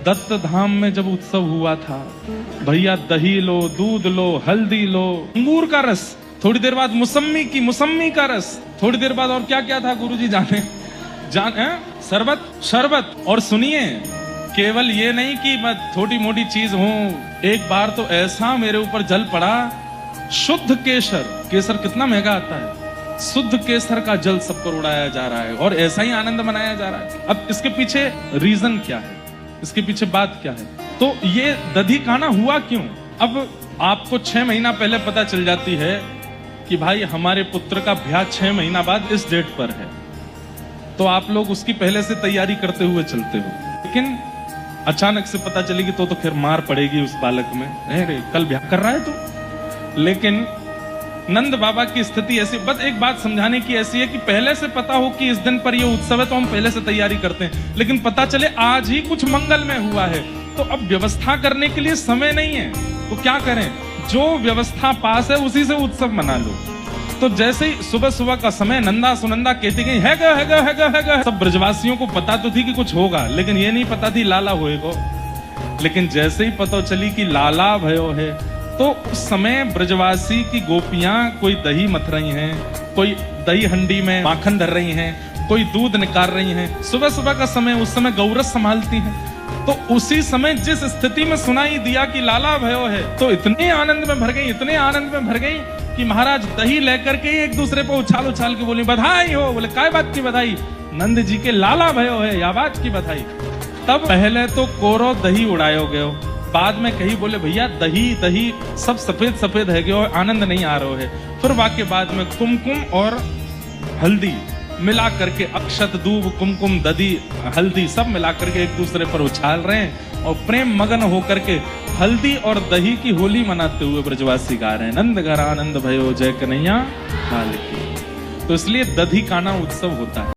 दत्त धाम में जब उत्सव हुआ था, भैया दही लो, दूध लो, हल्दी लो, अंगूर का रस, थोड़ी देर बाद मौसम्मी का रस, थोड़ी देर बाद और क्या क्या था गुरुजी जाने शरबत। और सुनिए, केवल ये नहीं कि मैं छोटी मोटी चीज हूं, एक बार तो ऐसा मेरे ऊपर जल पड़ा, शुद्ध केसर कितना महंगा आता है, शुद्ध केसर का जल सब पर उड़ाया जा रहा है और ऐसा ही आनंद मनाया जा रहा है। अब इसके पीछे रीजन क्या है, इसके पीछे बात क्या है? तो ये दधी काना हुआ क्यों? अब आपको 6 महीना पहले पता चल जाती है कि भाई हमारे पुत्र का ब्याह 6 महीना बाद इस डेट पर है, तो आप लोग उसकी पहले से तैयारी करते हुए चलते हो। लेकिन अचानक से पता चलेगी तो फिर मार पड़ेगी उस बालक में, अरे कल ब्याह कर रहा है तो। लेकिन नंद बाबा की स्थिति ऐसी, बस एक बात समझाने की ऐसी है कि पहले से पता हो कि इस दिन पर ये उत्सव है तो हम पहले से तैयारी करते हैं, लेकिन पता चले आज ही कुछ मंगल में हुआ है तो अब व्यवस्था करने के लिए समय नहीं है, तो क्या करें? जो व्यवस्था पास है उसी से उत्सव मना लो। तो जैसे ही सुबह सुबह का समय नंदा सुनंदा कहती गई है, सब ब्रजवासियों को पता तो थी कि कुछ होगा, लेकिन ये नहीं पता थी लाला होएगा। लेकिन जैसे ही पता चली कि लाला भयो है, तो उस समय ब्रजवासी की गोपियां कोई दही मथ रही हैं, कोई दही हंडी में माखन धर रही हैं, कोई दूध निकाल रही हैं। सुबह सुबह का समय, उस समय गौरस संभालती हैं। तो उसी समय जिस स्थिति में सुनाई दिया कि लाला भयो है, तो इतने आनंद में भर गई कि महाराज दही लेकर के एक दूसरे पर उछाल के बोली बधाई हो। बोले काय बात की बधाई? नंद जी के लाला भयो है, या बात की बधाई। तब पहले तो कोरो दही उड़ायो गयो, बाद में कही बोले भैया दही सब सफेद है गयो, आनंद नहीं आ रहा है। फिर वाक्य बाद में कुमकुम और हल्दी मिला करके, अक्षत दूब कुमकुम दधी हल्दी सब मिला करके एक दूसरे पर उछाल रहे हैं और प्रेम मगन होकर के हल्दी और दही की होली मनाते हुए ब्रजवासी गा रहे हैं, नंद घर आनंद भयो जय कन्हैया लाल की। तो इसलिए दधी काना उत्सव होता है।